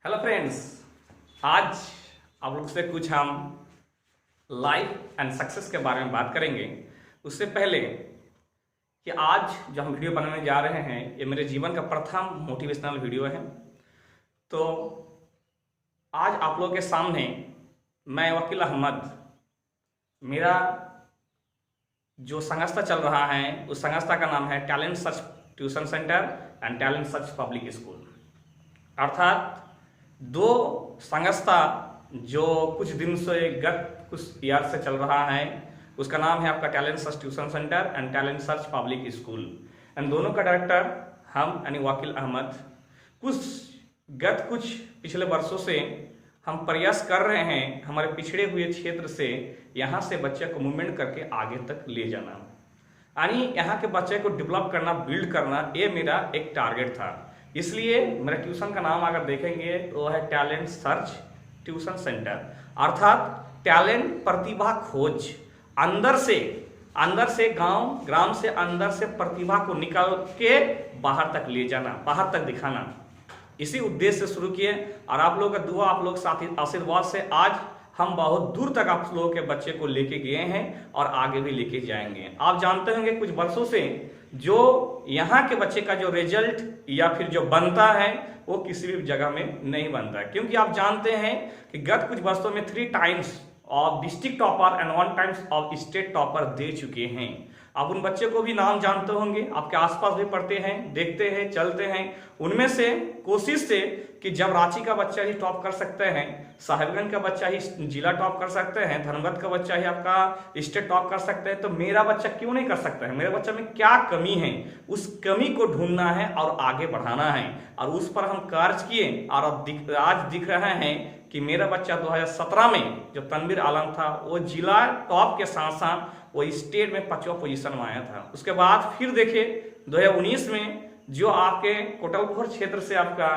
Hello friends, आज आप लोग से कुछ हम लाइफ एंड सक्सेस के बारे में बात करेंगे। उससे पहले कि आज जो हम वीडियो बनाने जा रहे हैं ये मेरे जीवन का प्रथम मोटिवेशनल वीडियो है। तो आज आप लोगों के सामने मैं वकील अहमद, मेरा जो संस्था चल रहा है उस संस्था का नाम है talent search tuition centre and talent search public school, अर्थात दो संस्था जो कुछ दिन से गत कुछ ईयर से चल रहा है। उसका नाम है आपका talent search tuition centre and talent search public school, and दोनों का डायरेक्टर हम यानी वकील अहमद। कुछ पिछले वर्षों से हम प्रयास कर रहे हैं हमारे पिछड़े हुए क्षेत्र से यहाँ से बच्चे को मूवमेंट करके आगे तक ले जाना, यानी यहाँ के बच्चे को डेवलप करना, बिल्ड करना, ये मेरा एक टारगेट था। इसलिए मेरा ट्यूशन का नाम अगर देखेंगे वो है टैलेंट सर्च ट्यूशन सेंटर, अर्थात टैलेंट प्रतिभा खोज। अंदर से ग्राम से अंदर से प्रतिभा को निकाल के बाहर तक ले जाना, बाहर तक दिखाना, इसी उद्देश्य से शुरू किए। और आप लोगों का दुआ, आप लोग साथी आशीर्वाद से आज हम बहुत दूर तक आप लोगों के बच्चे को लेके गए हैं और आगे भी लेके जाएंगे। आप जानते होंगे कुछ वर्षों से जो यहाँ के बच्चे का जो रिजल्ट या फिर जो बनता है वो किसी भी जगह में नहीं बनता है, क्योंकि आप जानते हैं कि गत कुछ वर्षों में 3 times of district topper and 1 times of state topper दे चुके हैं। आप उन बच्चे को भी नाम जानते होंगे, आपके आसपास भी पढ़ते हैं, देखते हैं, चलते हैं। उनमें से कोशिश से कि जब रांची का बच्चा ही टॉप कर सकते हैं, साहिबगंज का बच्चा ही जिला टॉप कर सकते हैं, धनबाद का बच्चा ही आपका स्टेट टॉप कर सकते हैं, तो मेरा बच्चा क्यों नहीं कर सकता है? मेरे बच्चे में क्या कमी है? उस कमी को ढूंढना है और आगे बढ़ाना है, और उस पर हम कार्य किए। और आज दिख रहा है कि मेरा बच्चा 2017 में जो तनवीर आलम था वो जिला टॉप के साथ साथ वो स्टेट में 5वां पोजीशन में आया था। उसके बाद फिर देखिए 2019 में जो आपके कोटलपुर क्षेत्र से आपका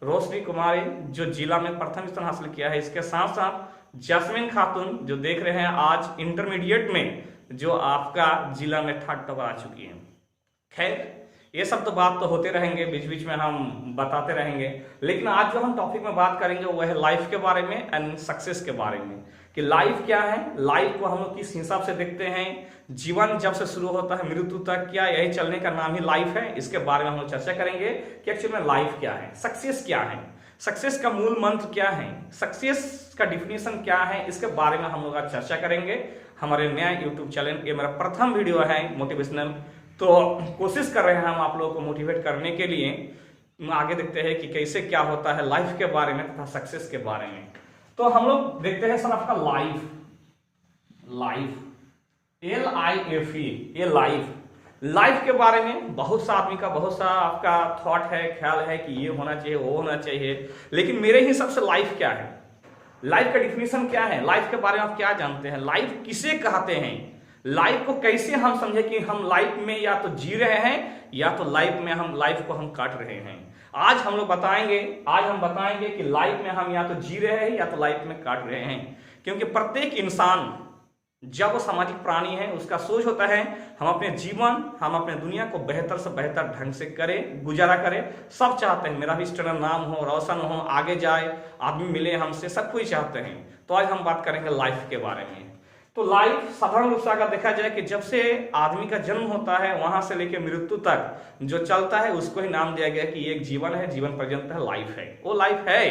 रोशनी कुमारी जो जिला में प्रथम स्थान हासिल किया है, इसके साथ साथ जैस्मिन खातून जो देख रहे हैं आज इंटरमीडिएट में जो आपका जिला में 3rd टॉपर आ चुकी है। खैर ये सब तो बात तो होते रहेंगे, बीच बीच में हम बताते रहेंगे, लेकिन आज जो हम टॉपिक में बात करेंगे वो है लाइफ के बारे में एंड सक्सेस के बारे में, कि लाइफ क्या है, लाइफ को हम लोग किस हिसाब से देखते हैं, जीवन जब से शुरू होता है मृत्यु तक क्या यही चलने का नाम ही लाइफ है। इसके बारे में हम लोग चर्चा करेंगे कि एक्चुअली में लाइफ क्या है, सक्सेस क्या है, सक्सेस का मूल मंत्र क्या है, सक्सेस का डिफिनेशन क्या है, इसके बारे में हम लोग आज चर्चा करेंगे हमारे नया यूट्यूब चैनल। ये मेरा प्रथम वीडियो है मोटिवेशनल, तो कोशिश कर रहे हैं हम आप लोगों को मोटिवेट करने के लिए। आगे देखते हैं कि कैसे क्या होता है लाइफ के बारे में तथा सक्सेस के बारे में। तो हम लोग देखते हैं सर आपका लाइफ LIFE, ये लाइफ के बारे में बहुत सा आदमी का बहुत सा आपका थॉट है, ख्याल है कि ये होना चाहिए, वो होना चाहिए, लेकिन मेरे हिसाब से लाइफ क्या है, लाइफ का डिफिनेशन क्या है, लाइफ के बारे में आप क्या जानते हैं, लाइफ किसे कहते हैं, लाइफ को कैसे हम समझे कि हम लाइफ में या तो जी रहे हैं या तो लाइफ में हम लाइफ को हम काट रहे हैं। आज हम बताएंगे कि लाइफ में हम या तो जी रहे हैं या तो लाइफ में काट रहे हैं, क्योंकि प्रत्येक इंसान जब वो सामाजिक प्राणी है उसका सोच होता है हम अपने जीवन, हम अपने दुनिया को बेहतर से बेहतर ढंग से करें, गुजारा करें। सब चाहते हैं मेरा भी स्टैंडर्ड नाम हो, रोशन हो, आगे जाए, आदमी मिले हमसे, सब कुछ चाहते हैं। तो आज हम बात करेंगे लाइफ के बारे में। तो लाइफ साधारण रूप से अगर देखा जाए कि जब से आदमी का जन्म होता है वहां से लेकर मृत्यु तक जो चलता है उसको ही नाम दिया गया कि एक जीवन है, जीवन पर्यंत है, लाइफ है, वो लाइफ है।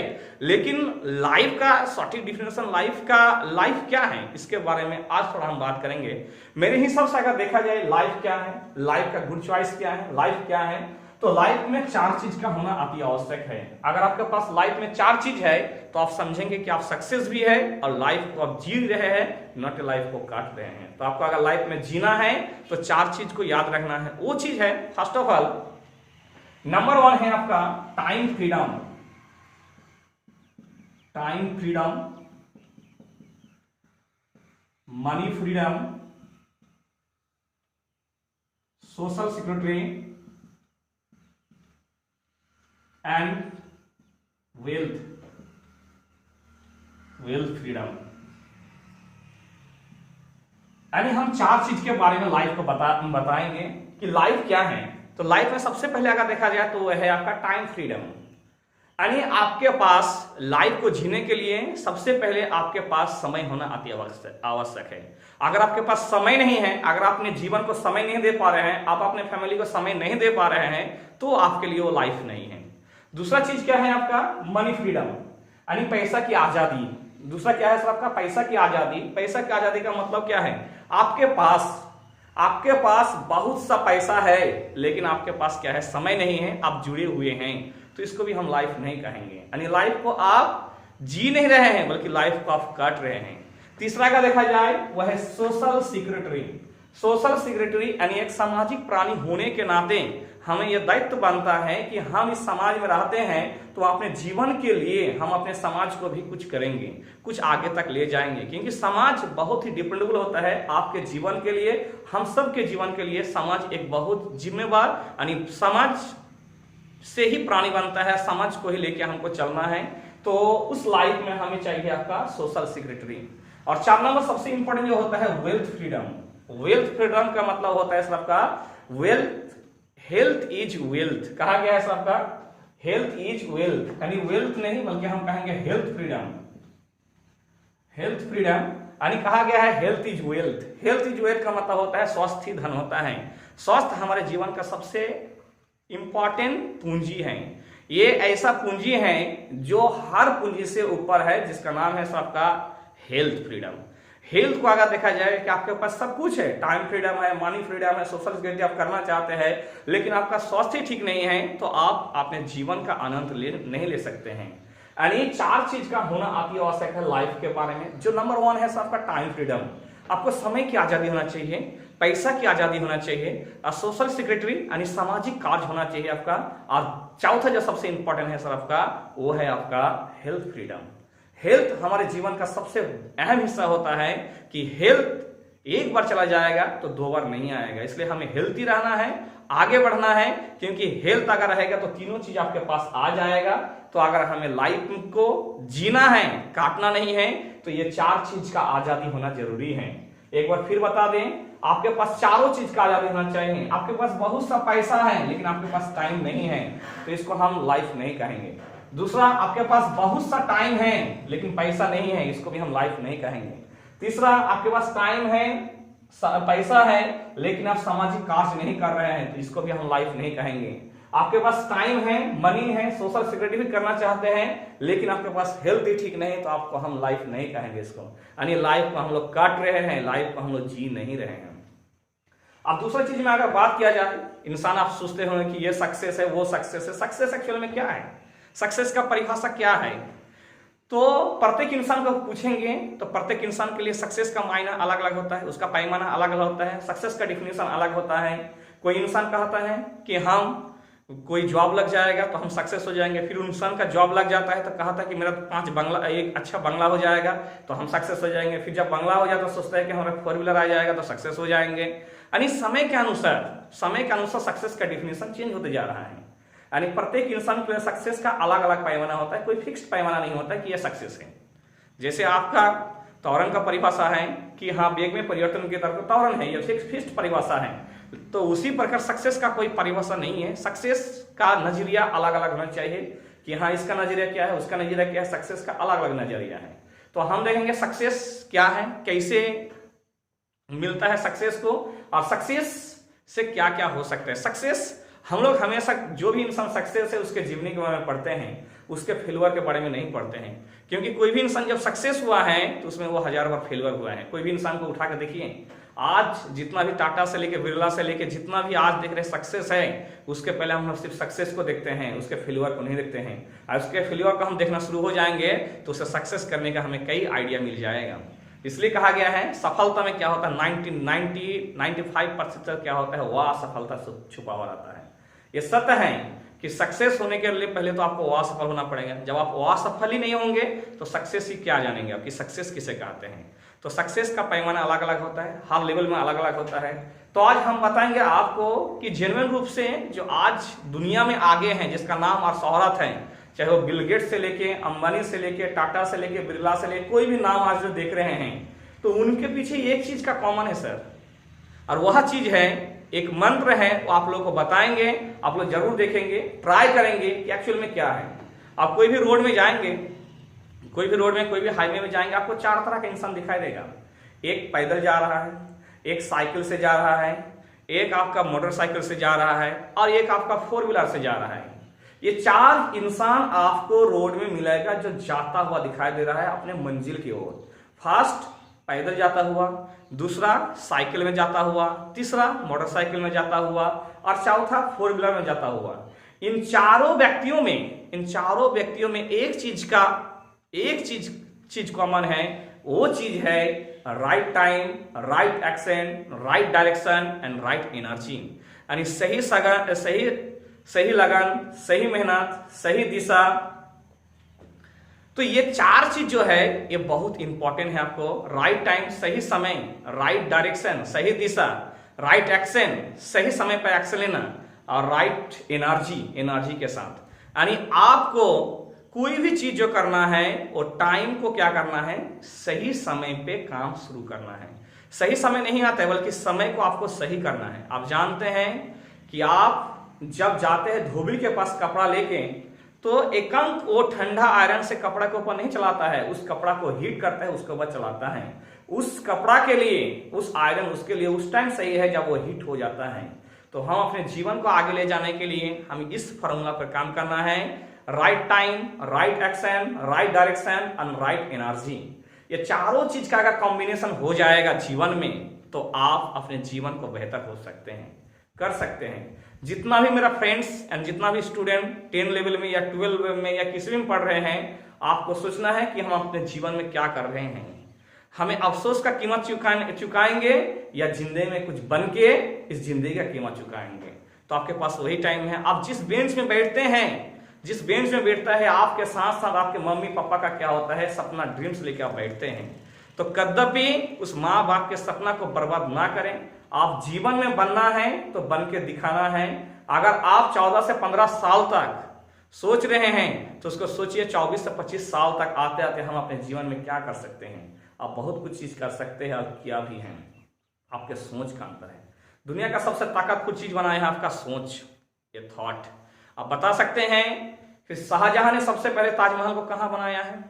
लेकिन लाइफ का सटीक डिफिनेशन, लाइफ क्या है, इसके बारे में आज थोड़ा हम बात करेंगे। मेरे हिसाब से अगर देखा जाए लाइफ क्या है, लाइफ का गुड चॉइस क्या है, लाइफ क्या है, तो लाइफ में 4 चीज का होना अति आवश्यक है। अगर आपके पास लाइफ में 4 चीज है तो आप समझेंगे कि आप सक्सेस भी है और लाइफ को आप जी रहे हैं, नॉट लाइफ को काट रहे हैं। तो आपको अगर लाइफ में जीना है तो 4 चीज को याद रखना है। वो चीज है, फर्स्ट ऑफ ऑल नंबर 1 है आपका time freedom, money freedom, social security and wealth freedom. यानी हम 4 चीज के बारे में लाइफ को बताएंगे कि लाइफ क्या है। तो लाइफ में सबसे पहले अगर देखा जाए तो वह है आपका टाइम फ्रीडम। यानी आपके पास लाइफ को जीने के लिए सबसे पहले आपके पास समय होना अति आवश्यक है। अगर आपके पास समय नहीं है, अगर आप अपने जीवन को समय नहीं दे पा रहे हैं, आप अपने फैमिली को समय नहीं दे पा रहे हैं, तो आपके लिए वो लाइफ नहीं है। दूसरा चीज क्या है आपका? मनी फ्रीडम, यानी पैसा की आजादी। दूसरा क्या है सर आपका? पैसा की आजादी। पैसा की आजादी का मतलब क्या है? आपके पास बहुत सा पैसा है, लेकिन आपके पास क्या है? समय नहीं है, आप जुड़े हुए हैं, तो इसको भी हम लाइफ नहीं कहेंगे। यानी लाइफ को आप जी नहीं रहे हैं, बल्कि लाइफ को आप काट रहे हैं। तीसरा का देखा जाए वह है सोशल सिक्योरिटी। सोशल सिक्योरिटी यानी एक सामाजिक प्राणी होने के नाते हमें यह दायित्व बनता है कि हम इस समाज में रहते हैं, तो अपने जीवन के लिए हम अपने समाज को भी कुछ करेंगे, कुछ आगे तक ले जाएंगे, क्योंकि समाज बहुत ही डिपेंडेबल होता है आपके जीवन के लिए, हम सब के जीवन के लिए। समाज एक बहुत जिम्मेवार, यानी समाज से ही प्राणी बनता है, समाज को ही लेके हमको चलना है। तो उस लाइफ में हमें चाहिए आपका सोशल सिक्योरिटी। और 4 नंबर सबसे इंपॉर्टेंट जो होता है वेल्थ फ्रीडम। वेल्थ फ्रीडम का मतलब होता है सबका हेल्थ इज वेल्थ। कहा गया है सबका हेल्थ इज वेल्थ, यानी वेल्थ नहीं बल्कि हम कहेंगे हेल्थ फ्रीडम। हेल्थ फ्रीडम यानी कहा गया है health is wealth. Health is wealth का मतलब होता है स्वास्थ्य ही धन होता है। स्वास्थ्य हमारे जीवन का सबसे इंपॉर्टेंट पूंजी है। ये ऐसा पूंजी है जो हर पूंजी से ऊपर है, जिसका नाम है सबका हेल्थ फ्रीडम। हेल्थ को अगर देखा जाए कि आपके पास सब कुछ है, टाइम फ्रीडम है, मनी फ्रीडम है, सोशल सिक्योरिटी आप करना चाहते हैं, लेकिन आपका स्वास्थ्य ठीक नहीं है, तो आप अपने जीवन का आनंद नहीं ले सकते हैं। यानी 4 चीज का होना अति आवश्यक है लाइफ के बारे में। जो नंबर 1 है आपका टाइम फ्रीडम। आपको समय की आजादी होना चाहिए, पैसा की आजादी होना चाहिए, और सोशल सिक्योरिटी यानी सामाजिक कार्य होना चाहिए आपका। और चौथा जो सबसे इंपॉर्टेंट है सर आपका, वो है आपका हेल्थ फ्रीडम। हेल्थ हमारे जीवन का सबसे अहम हिस्सा होता है कि हेल्थ एक बार चला जाएगा तो 2 बार नहीं आएगा, इसलिए हमें हेल्थी रहना है, आगे बढ़ना है, क्योंकि हेल्थ अगर रहेगा तो तीनों चीज आपके पास आ जाएगा। तो अगर हमें लाइफ को जीना है, काटना नहीं है, तो ये 4 चीज का आजादी होना जरूरी है। एक बार फिर बता दें, आपके पास चारों चीज का आजादी होना चाहिए। आपके पास बहुत सा पैसा है, लेकिन आपके पास टाइम नहीं है, तो इसको हम लाइफ नहीं कहेंगे। दूसरा, आपके पास बहुत सा टाइम है लेकिन पैसा नहीं है, इसको भी हम लाइफ नहीं कहेंगे। तीसरा, आपके पास टाइम है, पैसा है, लेकिन आप सामाजिक कार्य नहीं कर रहे हैं, तो इसको भी हम लाइफ नहीं कहेंगे। आपके पास टाइम है, मनी है, सोशल सिक्योरिटी भी करना चाहते हैं, लेकिन आपके पास हेल्थ ही ठीक नहीं, तो आपको हम लाइफ नहीं कहेंगे इसको। यानी लाइफ को हम लोग काट रहे हैं, लाइफ को हम लोग जी नहीं रहे हैं। अब दूसरा चीज में अगर बात किया जाए, इंसान आप सोचते हो कि ये सक्सेस है, वो सक्सेस है। सक्सेस एक्चुअल में क्या है? सक्सेस का परिभाषा क्या है? तो प्रत्येक इंसान को पूछेंगे तो प्रत्येक इंसान के लिए सक्सेस का मायना अलग अलग होता है, उसका पैमाना अलग अलग होता है, सक्सेस का डिफिनेशन अलग होता है। कोई इंसान कहता है कि हम कोई जॉब लग जाएगा तो हम सक्सेस हो जाएंगे, फिर इंसान का जॉब लग जाता है तो कहता है कि मेरा 5 बंगला, एक अच्छा बंगला हो जाएगा तो हम सक्सेस हो जाएंगे, फिर जब बंगला हो जाता है तो सोचता है कि हमारा 4 व्हीलर आ जाएगा तो सक्सेस हो जाएंगे। यानी समय के अनुसार सक्सेस का डिफिनेशन चेंज होते जा रहा है। यानी प्रत्येक इंसान के लिए सक्सेस का अलग अलग पैमाना होता है, कोई फिक्स्ड पैमाना नहीं होता है कि यह सक्सेस है। जैसे आपका त्वरण का परिभाषा है कि हाँ, वेग में परिवर्तन की तरफ त्वरण है, यह फिक्स्ड परिभाषा है, तो उसी प्रकार सक्सेस का कोई परिभाषा नहीं है। सक्सेस का नजरिया अलग अलग होना चाहिए कि हाँ, इसका नजरिया क्या है, उसका नजरिया क्या है, सक्सेस का अलग अलग नजरिया है। तो हम देखेंगे सक्सेस क्या है, कैसे मिलता है सक्सेस को, और सक्सेस से क्या क्या हो सकता है। सक्सेस हम लोग हमेशा, जो भी इंसान सक्सेस है उसके जीवनी के बारे में पढ़ते हैं, उसके फेलुअर के बारे में नहीं पढ़ते हैं, क्योंकि कोई भी इंसान जब सक्सेस हुआ है तो उसमें वो 1000 बार फेलुअर हुआ है। कोई भी इंसान को उठा कर देखिए, आज जितना भी टाटा से लेके बिरला से लेके जितना भी आज देख रहे सक्सेस है, उसके पहले हम सिर्फ सक्सेस को देखते हैं, उसके फेलुअर को नहीं देखते हैं। और उसके फेलुअर को हम देखना शुरू हो जाएंगे तो उसे सक्सेस करने का हमें कई आइडिया मिल जाएगा। इसलिए कहा गया है सफलता में क्या होता है, 95% क्या होता है, वह असफलता छुपा हुआ रहता है। ये सत्य है कि सक्सेस होने के लिए पहले तो आपको असफल होना पड़ेगा। जब आप असफल ही नहीं होंगे तो सक्सेस ही क्या जानेंगे आप कि सक्सेस किसे कहते हैं। तो सक्सेस का पैमाना अलग अलग होता है, हर लेवल में अलग अलग होता है। तो आज हम बताएंगे आपको कि जेन्युइन रूप से जो आज दुनिया में आगे हैं, जिसका नाम और शोहरत है, चाहे वो बिल गेट्स से लेके, अंबानी से लेके, टाटा से लेके, बिरला से लेके, कोई भी नाम आज जो देख रहे हैं, तो उनके पीछे एक चीज का कॉमन है सर, और वह चीज है, एक मंत्र है, वो आप लोग को बताएंगे, आप लोग जरूर देखेंगे, ट्राई करेंगे कि एक्चुअल में क्या है। आप कोई भी रोड में जाएंगे, कोई भी रोड में, कोई भी हाईवे में जाएंगे, आपको चार तरह का इंसान दिखाई देगा। एक पैदल जा रहा है, एक साइकिल से जा रहा है, एक आपका मोटरसाइकिल से जा रहा है, और एक आपका फोर व्हीलर से जा रहा है। ये चार इंसान आपको रोड में मिलेगा जो जाता हुआ दिखाई दे रहा है अपने मंजिल की ओर। फर्स्ट पैदल जाता हुआ, दूसरा साइकिल में जाता हुआ, तीसरा मोटरसाइकिल में जाता हुआ, और चौथा फोर व्हीलर में जाता हुआ। इन चारों व्यक्तियों में एक चीज कॉमन है। वो चीज है right time, right action, right direction and right energy. यानी सही लगन, सही मेहनत, सही दिशा। तो ये चार चीज जो है ये बहुत इंपॉर्टेंट है आपको। राइट टाइम, सही समय, राइट डायरेक्शन, सही दिशा, राइट एक्शन, सही समय पर एक्शन लेना, और राइट एनर्जी के साथ। यानी आपको कोई भी चीज जो करना है वो टाइम को क्या करना है, सही समय पे काम शुरू करना है। सही समय नहीं आता है, बल्कि समय को आपको सही करना है। आप जानते हैं कि आप जब जाते हैं धोबी के पास कपड़ा लेके, तो एकांक वो ठंडा आयरन से कपड़ा के ऊपर नहीं चलाता है, उस कपड़ा को हीट करता है, उसके बाद चलाता है। उस कपड़ा के लिए उस आयरन उसके लिए उस टाइम सही है जब वो हीट हो जाता है। तो हम अपने जीवन को आगे ले जाने के लिए हमें इस फॉर्मूला पर काम करना है। Right time, right action, right direction and right energy. ये चारों चीज का अगर कॉम्बिनेशन हो जाएगा जीवन में, तो आप अपने जीवन को बेहतर हो सकते हैं, कर सकते हैं। जितना भी मेरा फ्रेंड्स एंड जितना भी स्टूडेंट 10 लेवल में या 12 लेवल में या किसी में पढ़ रहे हैं, आपको सोचना है कि हम अपने जीवन में क्या कर रहे हैं। हमें अफसोस का कीमत चुकाएंगे या जिंदगी में कुछ बन के इस जिंदगी का कीमत चुकाएंगे। तो आपके पास वही टाइम है। आप जिस बेंच में बैठते हैं, जिस बेंच में बैठता है आपके साथ साथ आपके मम्मी पापा का क्या होता है, सपना, ड्रीम्स लेके आप बैठते हैं। तो कदापि उस माँ बाप के सपना को बर्बाद ना करें। आप जीवन में बनना है तो बन के दिखाना है। अगर आप 14 से 15 साल तक सोच रहे हैं तो उसको सोचिए 24 से 25 साल तक आते आते हम अपने जीवन में क्या कर सकते हैं। आप बहुत कुछ चीज कर सकते हैं और किया भी है। आपके सोच का अंतर है। दुनिया का सबसे ताकतवर चीज बनाया है आपका सोच, ये थॉट। आप बता सकते हैं कि शाहजहां ने सबसे पहले ताजमहल को कहां बनाया है?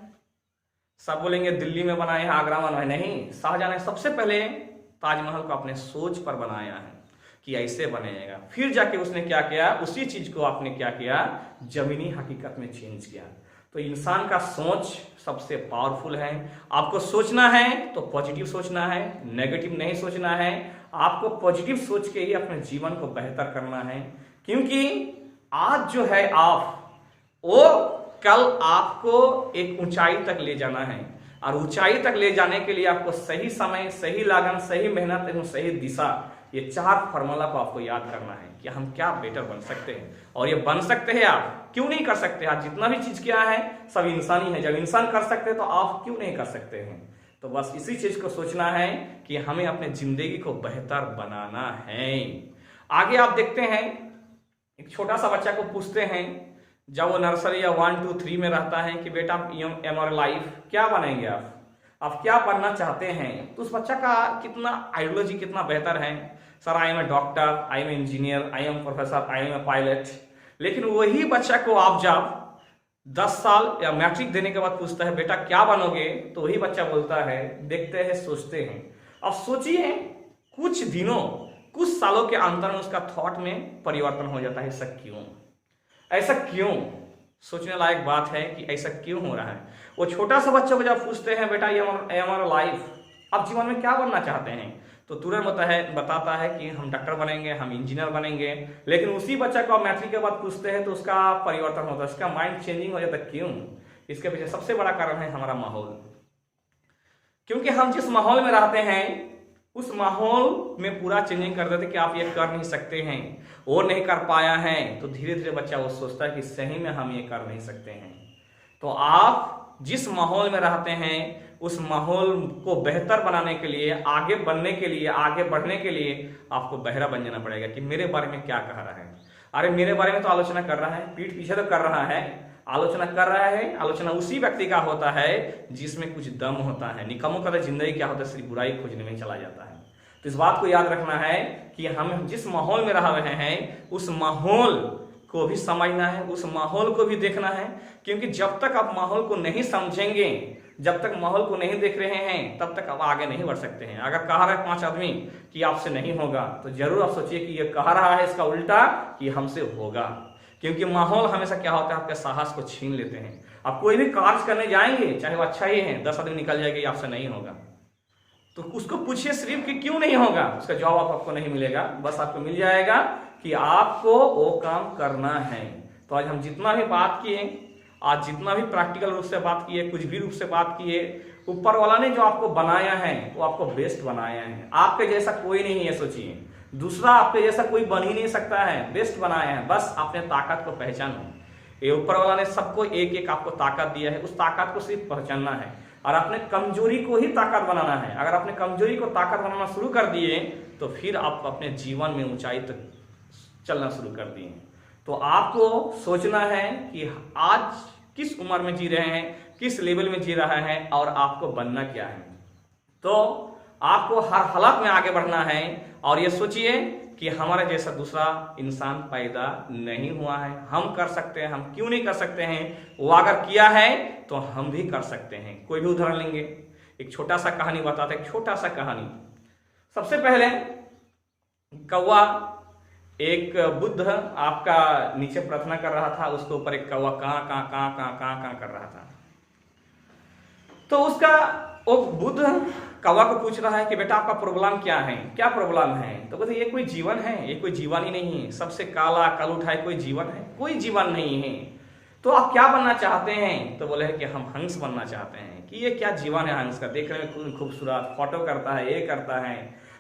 सब बोलेंगे दिल्ली में बनाया है, आगरा में बनाया। नहीं, शाहजहां ने सबसे पहले ताजमहल को अपने सोच पर बनाया है कि ऐसे बनेगा। फिर जाके उसने क्या किया, उसी चीज को आपने क्या किया, जमीनी हकीकत में चेंज किया। तो इंसान का सोच सबसे पावरफुल है। आपको सोचना है तो पॉजिटिव सोचना है, नेगेटिव नहीं सोचना है। आपको पॉजिटिव सोच के ही अपने जीवन को बेहतर करना है, क्योंकि आज जो है आप, वो कल आपको एक ऊंचाई तक ले जाना है। और ऊंचाई तक ले जाने के लिए आपको सही समय, सही लगन, सही मेहनत एवं सही दिशा, ये चार फॉर्मूला को आपको याद करना है कि हम क्या बेटर बन सकते हैं। और ये बन सकते हैं आप, क्यों नहीं कर सकते? आज जितना भी चीज किया है सब इंसान ही है। जब इंसान कर सकते हैं तो आप क्यों नहीं कर सकते हैं? तो बस इसी चीज को सोचना है कि हमें अपने जिंदगी को बेहतर बनाना है। आगे आप देखते हैं, एक छोटा सा बच्चा को पूछते हैं जब वो नर्सरी या 1, 2, 3 में रहता है कि बेटा एम और लाइफ क्या बनेंगे आप क्या बनना चाहते हैं? तो उस बच्चा का कितना आइडियोलॉजी कितना बेहतर है। Sir, I am a doctor, I am a engineer, I am professor, I am a pilot. लेकिन वही बच्चा को आप जब 10 साल या मैट्रिक देने के बाद पूछता है बेटा क्या बनोगे, तो वही बच्चा बोलता है देखते हैं, सोचते हैं। अब सोचिए, कुछ दिनों, कुछ सालों के अंतर में उसका थॉट में परिवर्तन हो जाता है। ऐसा क्यों? सोचने लायक बात है कि ऐसा क्यों हो रहा है। वो छोटा सा बच्चा को जब पूछते हैं बेटा ये हमारा लाइफ, आप जीवन में क्या बनना चाहते हैं, तो तुरंत बताता है कि हम डॉक्टर बनेंगे, हम इंजीनियर बनेंगे। लेकिन उसी बच्चा को मैट्रिक के बाद पूछते हैं तो उसका परिवर्तन होता है, उसका माइंड चेंजिंग हो जाता है। क्यों? इसके पीछे सबसे बड़ा कारण है हमारा माहौल। क्योंकि हम जिस माहौल में रहते हैं उस माहौल में पूरा चेंजिंग कर देते कि आप ये कर नहीं सकते हैं, वो नहीं कर पाया है, तो धीरे धीरे बच्चा वो सोचता है कि सही में हम ये कर नहीं सकते हैं। तो आप जिस माहौल में रहते हैं उस माहौल को बेहतर बनाने के लिए, आगे बढ़ने के लिए, आगे बढ़ने के लिए आपको बहरा बन जाना पड़ेगा कि मेरे बारे में क्या कह रहा है। अरे मेरे बारे में तो आलोचना कर रहा है, पीठ पीछे तो कर रहा है, आलोचना कर रहा है। आलोचना उसी व्यक्ति का होता है जिसमें कुछ दम होता है। निकम्मों का तो जिंदगी क्या होता है, सिर्फ बुराई खोजने में चला जाता है। तो इस बात को याद रखना है कि हम जिस माहौल में रह रहे हैं उस माहौल को भी समझना है, उस माहौल को भी देखना है, क्योंकि जब तक आप माहौल को नहीं समझेंगे, जब तक माहौल को नहीं देख रहे हैं, तब तक आप आगे नहीं बढ़ सकते हैं। अगर कह रहा है 5 आदमी कि आपसे नहीं होगा, तो जरूर आप सोचिए कि ये कह रहा है इसका उल्टा कि हमसे होगा, क्योंकि माहौल हमेशा क्या होता है, आपके साहस को छीन लेते हैं। आप कोई भी कार्य करने जाएंगे, चाहे वो अच्छा ही है, 10 आदमी निकल जाएगा आपसे नहीं होगा, तो उसको पूछिए सिर्फ कि क्यों नहीं होगा, उसका जवाब आपको नहीं मिलेगा। बस आपको मिल जाएगा कि आपको वो काम करना है। तो आज हम जितना भी बात किए, आज जितना भी प्रैक्टिकल रूप से बात किए, कुछ भी रूप से बात किए, ऊपर वाला ने जो आपको बनाया है वो आपको बेस्ट बनाया है। आपके जैसा कोई नहीं है, सोचिए, दूसरा आपके जैसा कोई बन ही नहीं सकता है, बेस्ट बनाया है। बस अपने ताकत को पहचानो। ये ऊपर वाला ने सबको एक एक आपको ताकत दिया है, उस ताकत को सिर्फ पहचानना है और अपने कमजोरी को ही ताकत बनाना है। अगर अपने कमजोरी को ताकत बनाना शुरू कर दिए, तो फिर आप अपने जीवन में ऊंचाई तक चलना शुरू कर दिए। तो आपको सोचना है कि आज किस उम्र में जी रहे हैं, किस लेवल में जी रहा है और आपको बनना क्या है। तो आपको हर हालत में आगे बढ़ना है और ये सोचिए कि हमारा जैसा दूसरा इंसान पैदा नहीं हुआ है। हम कर सकते हैं, हम क्यों नहीं कर सकते हैं? वो अगर किया है तो हम भी कर सकते हैं। कोई भी उदाहरण लेंगे, एक छोटा सा कहानी बताते हैं, छोटा सा कहानी। सबसे पहले कौवा, एक बुद्ध आपका नीचे प्रार्थना कर रहा था, उसके ऊपर एक कौवा कां कां कां कां कां कां कर रहा था। तो उसका वो बुद्ध कौवा को पूछ रहा है कि बेटा आपका प्रॉब्लम क्या है, क्या प्रॉब्लम है? तो कहते ये कोई जीवन है? ये कोई जीवन ही नहीं है, सबसे काला कल उठाए कोई जीवन है? कोई जीवन नहीं है। तो आप क्या बनना चाहते हैं? तो बोले कि हम हंस बनना चाहते हैं। कि ये क्या जीवन है हंस का, देखने में खूबसूरत, फोटो करता है, ये करता है।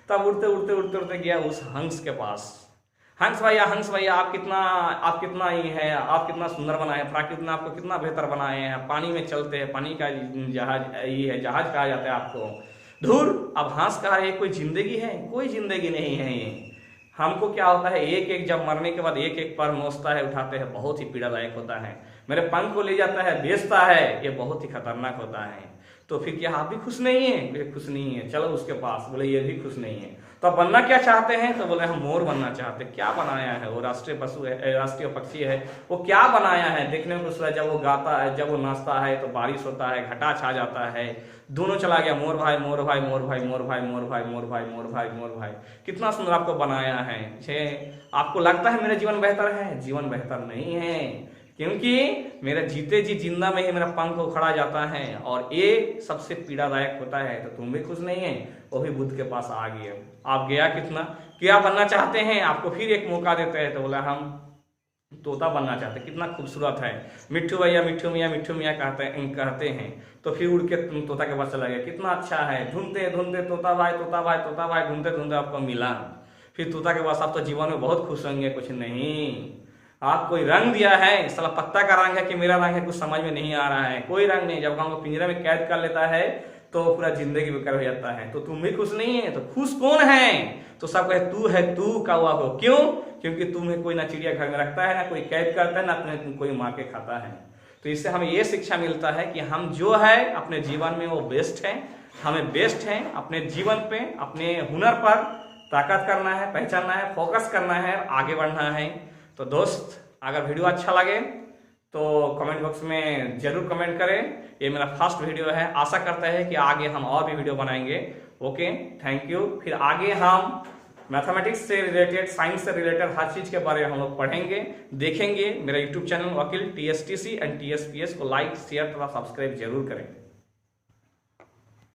तब उड़ते उड़ते उड़ते उड़ते गया उस हंस के पास। हंस भैया आप कितना ही है, आप कितना सुंदर बनाए, प्रकृति ने आपको कितना बेहतर बनाए हैं, पानी में चलते हैं, पानी का जहाज ये है, जहाज कहा जाता है आपको। धूर, अब हंस कहा है कोई जिंदगी है? कोई जिंदगी नहीं है ये। हमको क्या होता है, एक एक जब मरने के बाद एक एक पर नोचता है, उठाते हैं, बहुत ही पीड़ादायक होता है। मेरे पंख को ले जाता है, बेचता है, ये बहुत ही खतरनाक होता है। तो फिर क्या आप भी खुश नहीं है? खुश नहीं है, चलो उसके पास। बोले ये भी खुश नहीं है। तो आप बनना क्या चाहते हैं? तो बोले हम मोर बनना चाहते हैं। क्या बनाया है? वो राष्ट्रीय पशु है, राष्ट्रीय पक्षी है। वो क्या बनाया है? देखने में खूबसूरत, जब वो गाता है, जब वो नाचता है तो बारिश होता है, घटा छा जाता है, दोनों चला गया। मोर भाई मोर भाई मोर भाई मोर भाई मोर भाई मोर भाई मोर भाई मोर भाई। कितना सुंदर आपको बनाया है। आपको लगता है मेरा जीवन बेहतर है? जीवन बेहतर नहीं है, क्योंकि मेरा जीते जी जिंदा में ही मेरा पंख उखड़ा जाता है और ये सबसे पीड़ादायक होता है। तो तुम भी खुश नहीं है, वो भी बुद्ध के पास आ गए। आप गया कितना, क्या बनना चाहते हैं? आपको फिर एक मौका देते हैं। तो बोला हम तोता बनना चाहते हैं। कितना खूबसूरत है, मिट्ठू भैया मिट्ठू मियाँ कहते हैं। तो फिर उड़ के तोता के पास चला गया। कितना अच्छा है, ढूंढते ढूंढते तोता भाई ढूंढते ढूंढते आपको मिला। फिर तोता के पास आप तो जीवन में बहुत खुश होंगे। कुछ नहीं, आप कोई रंग दिया है, साला पत्ता का रंग है कि मेरा रंग है, कुछ समझ में नहीं आ रहा है। कोई रंग नहीं। जब हमको पिंजरे में कैद कर लेता है तो पूरा जिंदगी बेकार हो जाता है। तो तुम भी खुश नहीं है, तो खुश कौन है? तो सब कहे तू है, तू कौवा को। क्यों? क्योंकि तुम्हें कोई ना चिड़िया घर में रखता है, ना कोई कैद करता है, ना तुम्हें कोई मार के खाता है। तो इससे हमें ये शिक्षा मिलता है कि हम जो है अपने जीवन में वो बेस्ट है। हमें बेस्ट है अपने जीवन पे, अपने हुनर पर ताकत करना है, पहचानना है, फोकस करना है, आगे बढ़ना है। तो दोस्त, अगर वीडियो अच्छा लगे तो कमेंट बॉक्स में जरूर कमेंट करें। ये मेरा फर्स्ट वीडियो है, आशा करता है कि आगे हम और भी वीडियो बनाएंगे। Okay, thank you. फिर आगे हम मैथमेटिक्स से रिलेटेड, साइंस से रिलेटेड हर चीज़ के बारे में हम लोग पढ़ेंगे, देखेंगे। मेरा यूट्यूब चैनल वकील TSTC एंड TSPS को लाइक, शेयर तथा सब्सक्राइब जरूर करें।